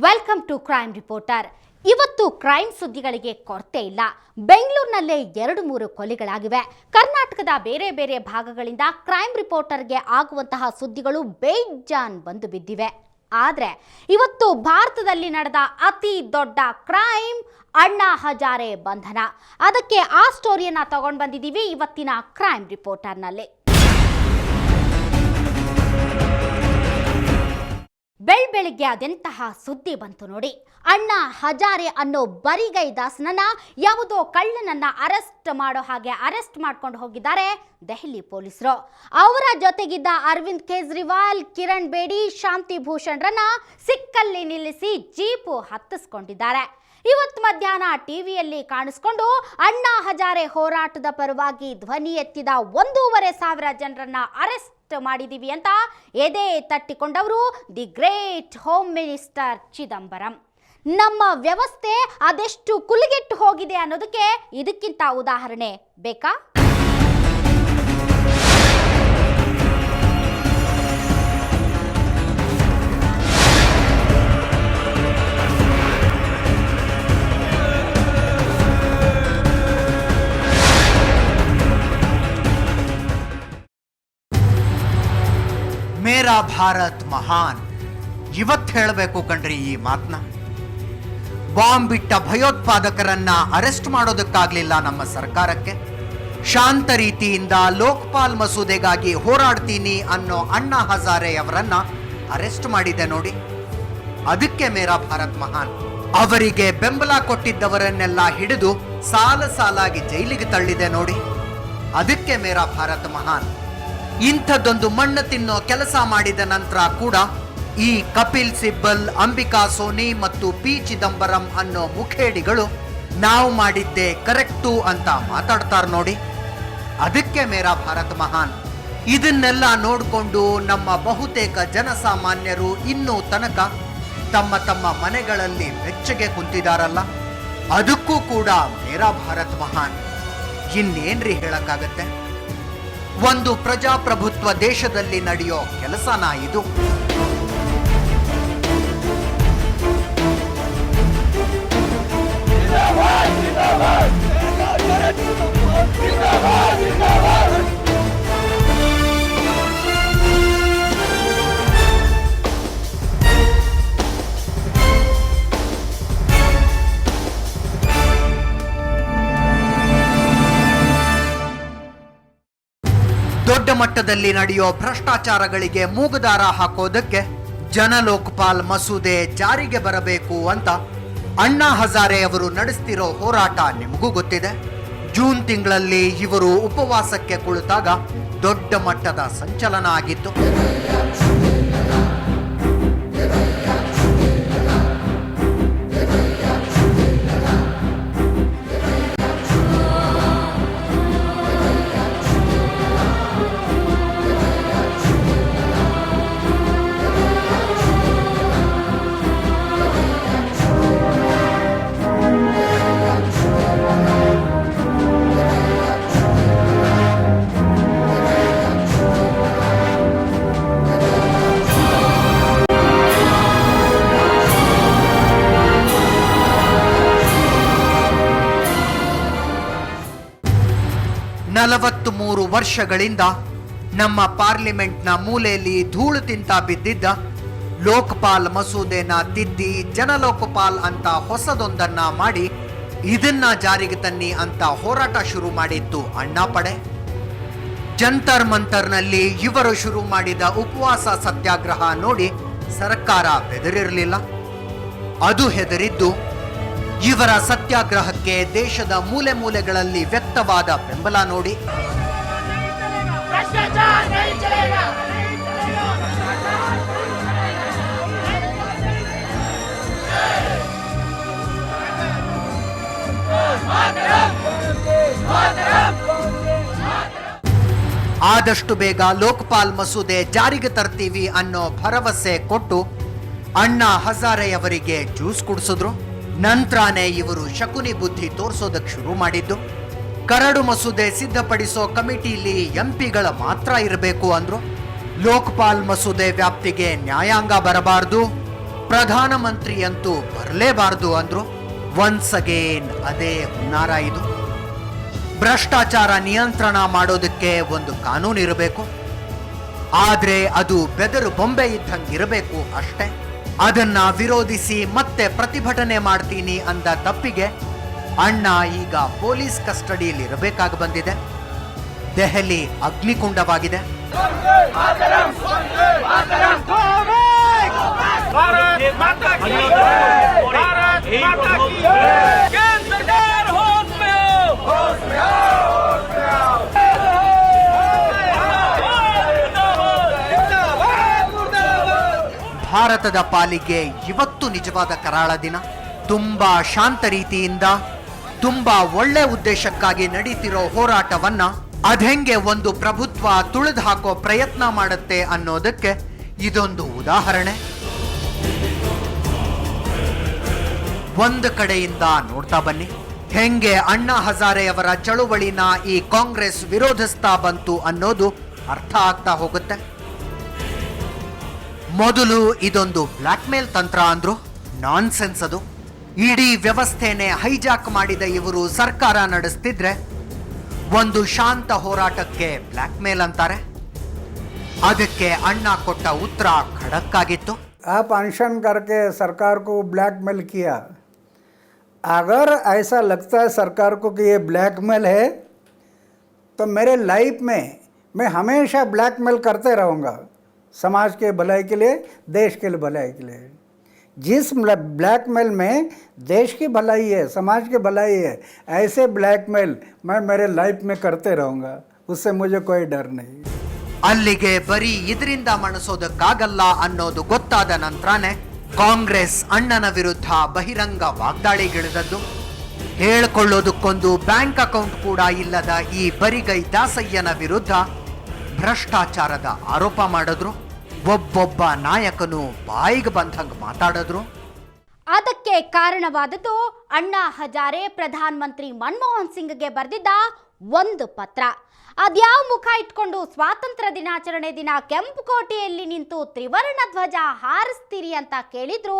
Welcome to crime reporter. ಇವತ್ತು crime ಸುದ್ದಿಗಳಿಗೆ ಕೊರತೆ ಇಲ್ಲ. ಬೆಂಗಳೂರಿನಲ್ಲೇ 2-3 ಕೊಲೆಗಳಾಗಿವೆ. ಕರ್ನಾಟಕದ ಬೇರೆ ಬೇರೆ ಭಾಗಗಳಿಂದ ಕ್ರೈಮ್ ರಿಪೋರ್ಟರ್ಗೆ ಆಗುವಂತಹ ಸುದ್ದಿಗಳು ಬೇಜಾನ್ ಬಂದು ಬಿದ್ದಿವೆ. ಆದರೆ ಇವತ್ತು ಭಾರತದಲ್ಲಿ ನಡೆದ ಅತಿ ದೊಡ್ಡ ಕ್ರೈಮ್ ಅಣ್ಣಾ ಹಜಾರೆ ಬಂಧನ. ಅದಕ್ಕೆ ಆ ಸ್ಟೋರಿಯನ್ನ ತಗೊಂಡು ಬಂದಿದ್ದೀವಿ ಇವತ್ತಿನ ಕ್ರೈಮ್ ರಿಪೋರ್ಟರ್ನಲ್ಲಿ. ಬೆಳಗ್ಗೆ ಅದೆಂತಹ ಸುದ್ದಿ ಬಂತು ನೋಡಿ. ಅಣ್ಣಾ ಹಜಾರೆ ಅನ್ನೋ ಬರಿಗೈ ದಾಸನನ್ನ ಯಾವುದೋ ಕಳ್ಳನನ್ನ ಅರೆಸ್ಟ್ ಮಾಡೋ ಹಾಗೆ ಅರೆಸ್ಟ್ ಮಾಡ್ಕೊಂಡು ಹೋಗಿದ್ದಾರೆ ದೆಹಲಿ ಪೊಲೀಸರು. ಅವರ ಜೊತೆಗಿದ್ದ ಅರವಿಂದ್ ಕೇಜ್ರಿವಾಲ್, ಕಿರಣ್ ಬೇಡಿ, ಶಾಂತಿ ಭೂಷಣ್ರನ್ನ ಸಿಕ್ಕಲ್ಲಿ ನಿಲ್ಲಿಸಿ ಜೀಪು ಹತ್ತಿಸ್ಕೊಂಡಿದ್ದಾರೆ. ಇವತ್ತು ಮಧ್ಯಾಹ್ನ ಟಿವಿಯಲ್ಲಿ ಕಾಣಿಸ್ಕೊಂಡು ಅಣ್ಣಾ ಹಜಾರೆ ಹೋರಾಟದ ಪರವಾಗಿ ಧ್ವನಿ ಎತ್ತಿದ 1,500 ಜನರನ್ನ ಅರೆಸ್ಟ್ ಮಾಡಿದೀವಿ ಅಂತ ಎದೆ ತಟ್ಟಿಕೊಂಡವರು the great home minister Chidambaram. ನಮ್ಮ ವ್ಯವಸ್ಥೆ ಅದೆಷ್ಟು ಕುಲಗೆಟ್ಟು ಹೋಗಿದೆ ಅನ್ನೋದಕ್ಕೆ ಇದಕ್ಕಿಂತ ಉದಾಹರಣೆ ಬೇಕಾ? ಮೇರಾ ಭಾರತ್ ಮಹಾನ್. ಇವತ್ತು ಹೇಳಬೇಕು ಕಣ್ರಿ ಈ ಮಾತನ್ನ. ಬಾಂಬ್ ಬಿಟ್ಟ ಭಯೋತ್ಪಾದಕರನ್ನ ಅರೆಸ್ಟ್ ಮಾಡೋದಕ್ಕಾಗ್ಲಿಲ್ಲ ನಮ್ಮ ಸರ್ಕಾರಕ್ಕೆ. ಶಾಂತ ರೀತಿಯಿಂದ ಲೋಕಪಾಲ್ ಮಸೂದೆಗಾಗಿ ಹೋರಾಡ್ತೀನಿ ಅನ್ನೋ ಅಣ್ಣಾ ಹಜಾರೆ ಅವರನ್ನ ಅರೆಸ್ಟ್ ಮಾಡಿದೆ ನೋಡಿ. ಅದಕ್ಕೆ ಮೇರಾ ಭಾರತ್ ಮಹಾನ್. ಅವರಿಗೆ ಬೆಂಬಲ ಕೊಟ್ಟಿದ್ದವರನ್ನೆಲ್ಲ ಹಿಡಿದು ಸಾಲಾಗಿ ಜೈಲಿಗೆ ತಳ್ಳಿದೆ ನೋಡಿ. ಅದಕ್ಕೆ ಮೇರಾ ಭಾರತ್ ಮಹಾನ್. ಇಂಥದ್ದೊಂದು ಮಣ್ಣು ತಿನ್ನೋ ಕೆಲಸ ಮಾಡಿದ ನಂತರ ಕೂಡ ಈ ಕಪಿಲ್ ಸಿಬ್ಬಲ್, ಅಂಬಿಕಾ ಸೋನಿ ಮತ್ತು ಪಿ ಚಿದಂಬರಂ ಅನ್ನೋ ಮುಖೇಡಿಗಳು ನಾವು ಮಾಡಿದ್ದೆ ಕರೆಕ್ಟು ಅಂತ ಮಾತಾಡ್ತಾರೆ ನೋಡಿ. ಅದಕ್ಕೆ ಮೇರಾ ಭಾರತ್ ಮಹಾನ್. ಇದನ್ನೆಲ್ಲ ನೋಡಿಕೊಂಡು ನಮ್ಮ ಬಹುತೇಕ ಜನಸಾಮಾನ್ಯರು ಇನ್ನೂ ತನಕ ತಮ್ಮ ಮನೆಗಳಲ್ಲಿ ಬೆಚ್ಚಗೆ ಕುಂತಿದಾರಲ್ಲ, ಅದಕ್ಕೂ ಕೂಡ ಮೇರಾ ಭಾರತ್ ಮಹಾನ್. ಇನ್ನೇನ್ರಿ ಹೇಳಕ್ಕಾಗತ್ತೆ? ಒಂದು ಪ್ರಜಾಪ್ರಭುತ್ವ ದೇಶದಲ್ಲಿ ನಡೆಯೋ ಕೆಲಸನ ಇದು. ದೊಡ್ಡ ಮಟ್ಟದಲ್ಲಿ ನಡೆಯೋ ಭ್ರಷ್ಟಾಚಾರಗಳಿಗೆ ಮೂಗುದಾರ ಹಾಕೋದಕ್ಕೆ ಜನ ಲೋಕಪಾಲ್ ಮಸೂದೆ ಜಾರಿಗೆ ಬರಬೇಕು ಅಂತ ಅಣ್ಣಾ ಹಜಾರೆ ಅವರು ನಡೆಸ್ತಿರೋ ಹೋರಾಟ ನಿಮಗೂ ಗೊತ್ತಿದೆ. ಜೂನ್ ತಿಂಗಳಲ್ಲಿ ಇವರು ಉಪವಾಸಕ್ಕೆ ಕುಳಿತಾಗ ದೊಡ್ಡ ಮಟ್ಟದ ಸಂಚಲನ ಆಗಿತ್ತು. ಮೂರು ವರ್ಷಗಳಿಂದ ನಮ್ಮ ಪಾರ್ಲಿಮೆಂಟ್ನ ಮೂಲೆಯಲ್ಲಿ ಧೂಳು ತಿಂತ ಬಿದ್ದಿದ್ದ ಲೋಕಪಾಲ್ ಮಸೂದೆನ ತಿದ್ದಿ ಜನಲೋಕಪಾಲ್ ಅಂತ ಹೊಸದೊಂದನ್ನ ಮಾಡಿ ಇದನ್ನ ಜಾರಿಗೆ ತನ್ನಿ ಅಂತ ಹೋರಾಟ ಶುರು ಮಾಡಿತ್ತು ಅಣ್ಣಾ ಪಡೆ. ಜಂತರ್ ಮಂತರ್ನಲ್ಲಿ ಇವರು ಶುರು ಮಾಡಿದ ಉಪವಾಸ ಸತ್ಯಾಗ್ರಹ ನೋಡಿ ಸರ್ಕಾರ ಬೆದರಿರಲಿಲ್ಲ. ಅದು ಹೆದರಿದ್ದು ಇವರ ಸತ್ಯಾಗ್ರಹಕ್ಕೆ ದೇಶದ ಮೂಲೆಗಳಲ್ಲಿ ವ್ಯಕ್ತವಾದ ಬೆಂಬಲ ನೋಡಿ. ಆದಷ್ಟು ಬೇಗ ಲೋಕಪಾಲ್ ಮಸೂದೆ ಜಾರಿಗೆ ತರ್ತೀವಿ ಅನ್ನೋ ಭರವಸೆ ಕೊಟ್ಟು ಅಣ್ಣಾ ಹಜಾರೆ ಅವರಿಗೆ ಜ್ಯೂಸ್ ಕುಡಿಸಿದ್ರು. ನಂತರನೇ ಇವರು ಶಕುನಿ ಬುದ್ಧಿ ತೋರಿಸೋದಕ್ಕೆ ಶುರು ಮಾಡಿದ್ದು. ಕರಡು ಮಸೂದೆ ಸಿದ್ಧಪಡಿಸೋ ಕಮಿಟಿಲಿ ಎಂಪಿಗಳ ಮಾತ್ರ ಇರಬೇಕು ಅಂದ್ರು. ಲೋಕಪಾಲ್ ಮಸೂದೆ ವ್ಯಾಪ್ತಿಗೆ ನ್ಯಾಯಾಂಗ ಬರಬಾರದು, ಪ್ರಧಾನಮಂತ್ರಿಯಂತೂ ಬರಲೇಬಾರದು ಅಂದ್ರು. ಒನ್ಸ್ ಅಗೇನ್ ಅದೇ ಹುನ್ನಾರ ಇದು. ಭ್ರಷ್ಟಾಚಾರ ನಿಯಂತ್ರಣ ಮಾಡೋದಕ್ಕೆ ಒಂದು ಕಾನೂನು ಇರಬೇಕು, ಆದ್ರೆ ಅದು ಬೆದರು ಬೊಂಬೆ ಇದ್ದಂಗಿರಬೇಕು ಅಷ್ಟೇ. ಅದನ್ನ ವಿರೋಧಿಸಿ ಮತ್ತೆ ಪ್ರತಿಭಟನೆ ಮಾಡ್ತೀನಿ ಅಂದ ತಪ್ಪಿಗೆ ಅಣ್ಣ ಈಗ ಪೊಲೀಸ್ ಕಸ್ಟಡಿಯಲ್ಲಿ ಇರಬೇಕಾಗಿ ಬಂದಿದೆ. ದೆಹಲಿ ಅಗ್ನಿಕುಂಡವಾಗಿದೆ. ಭಾರತದ ಪಾಲಿಗೆ ಇವತ್ತು ನಿಜವಾದ ಕರಾಳ ದಿನ. ತುಂಬಾ ಶಾಂತ ರೀತಿಯಿಂದ ತುಂಬಾ ಒಳ್ಳೆ ಉದ್ದೇಶಕ್ಕಾಗಿ ನಡೀತಿರೋ ಹೋರಾಟವನ್ನ ಅದೆಂಗೆ ಒಂದು ಪ್ರಭುತ್ವ ತುಳಿದು ಹಾಕೋ ಪ್ರಯತ್ನ ಮಾಡುತ್ತೆ ಅನ್ನೋದಕ್ಕೆ ಇದೊಂದು ಉದಾಹರಣೆ. ಒಂದು ಕಡೆಯಿಂದ ನೋಡ್ತಾ ಬನ್ನಿ ಹೆಂಗೆ ಅಣ್ಣಾ ಹಜಾರೆಯವರ ಚಳುವಳಿನ ಈ ಕಾಂಗ್ರೆಸ್ ವಿರೋಧಿಸ್ತಾ ಬಂತು ಅನ್ನೋದು ಅರ್ಥ ಆಗ್ತಾ ಹೋಗುತ್ತೆ. ಮೊದಲು ಇದೊಂದು ಬ್ಲ್ಯಾಕ್ ಮೇಲ್ ತಂತ್ರ ಅಂದ್ರು. ನಾನ್ಸೆನ್ಸ್ ಅದು. ಇಡೀ ವ್ಯವಸ್ಥೆನೆ ಹೈಜಾಕ್ ಮಾಡಿದ ಇವರು ಸರ್ಕಾರ ನಡೆಸ್ತಿದ್ರೆ ಒಂದು ಶಾಂತ ಹೋರಾಟಕ್ಕೆ ಬ್ಲ್ಯಾಕ್ ಮೇಲ್ ಅಂತಾರೆ. ಅದಕ್ಕೆ ಅಣ್ಣ ಕೊಟ್ಟ ಉತ್ತರ ಖಡಕ್ ಆಗಿತ್ತು. आप अनशन करके सरकार को ब्लैकमेल किया. अगर ऐसा लगता है सरकार को कि ये ब्लैकमेल है तो मेरे लाइफ में मैं हमेशा ब्लैकमेल करते रहूँगा, समाज के भलाई के लिए, देश के लिए भलाई के लिए. जिस ब्लैकमेल में देश की भलाई है, समाज की भलाई है, ऐसे ब्लैकमेल मैं मेरे लाइफ में करते रहूँगा. उससे मुझे कोई डर नहीं. ಅಲ್ಲಿಗೆ ಬರೀ ಇದರಿಂದ ಮಣಿಸೋದಕ್ಕಾಗಲ್ಲ ಅನ್ನೋದು ಗೊತ್ತಾದ ನಂತರನೇ ಕಾಂಗ್ರೆಸ್ ಅಣ್ಣನ ವಿರುದ್ಧ ಬಹಿರಂಗ ವಾಗ್ದಾಳಿಗಿಳಿದದ್ದು. ಹೇಳ್ಕೊಳ್ಳೋದಕ್ಕೊಂದು ಬ್ಯಾಂಕ್ ಅಕೌಂಟ್ ಕೂಡ ಇಲ್ಲದ ಈ ಬರಿಗೈ ದಾಸಯ್ಯನ ವಿರುದ್ಧ ಭ್ರಷ್ಟಾಚಾರದ ಆರೋಪ ಮಾಡಿದ್ರು. ಒಬ್ಬೊಬ್ಬ ನಾಯಕನು ಬಾಯಿಗೆ ಬಂದಂಗೆ ಮಾತಾಡಿದ್ರು. ಅದಕ್ಕೆ ಕಾರಣವಾದದ್ದು ಅಣ್ಣಾ ಹಜಾರೆ ಪ್ರಧಾನಮಂತ್ರಿ ಮನಮೋಹನ್ ಸಿಂಗ್ಗೆ ಬರೆದಿದ್ದ ಒಂದು ಪತ್ರ. ಅದ್ಯಾವ ಮುಖ ಇಟ್ಕೊಂಡು ಸ್ವಾತಂತ್ರ್ಯ ದಿನಾಚರಣೆ ದಿನ ಕೆಂಪುಕೋಟೆಯಲ್ಲಿ ನಿಂತು ತ್ರಿವರ್ಣ ಧ್ವಜ ಹಾರಿಸ್ತೀರಿ ಅಂತ ಕೇಳಿದ್ರು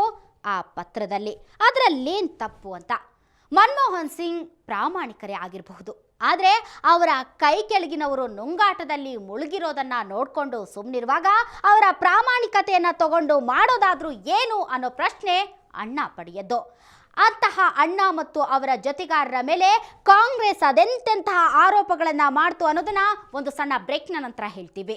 ಆ ಪತ್ರದಲ್ಲಿ. ಅದರಲ್ಲೇನು ತಪ್ಪು ಅಂತ. ಮನಮೋಹನ್ ಸಿಂಗ್ ಪ್ರಾಮಾಣಿಕರೇ ಆಗಿರಬಹುದು, ಆದರೆ ಅವರ ಕೈ ಕೆಳಗಿನವರು ನುಂಗಾಟದಲ್ಲಿ ಮುಳುಗಿರೋದನ್ನ ನೋಡಿಕೊಂಡು ಸುಮ್ಮನಿರುವಾಗ ಅವರ ಪ್ರಾಮಾಣಿಕತೆಯನ್ನು ತಗೊಂಡು ಮಾಡೋದಾದ್ರೂ ಏನು ಅನ್ನೋ ಪ್ರಶ್ನೆ ಅಣ್ಣ ಪಡೆಯದ್ದು. ಅಂತಹ ಅಣ್ಣ ಮತ್ತು ಅವರ ಜೊತೆಗಾರರ ಮೇಲೆ ಕಾಂಗ್ರೆಸ್ ಅದೆಂತೆಂತಹ ಆರೋಪಗಳನ್ನು ಮಾಡ್ತು ಅನ್ನೋದನ್ನ ಒಂದು ಸಣ್ಣ ಬ್ರೇಕ್ನ ನಂತರ ಹೇಳ್ತೀವಿ.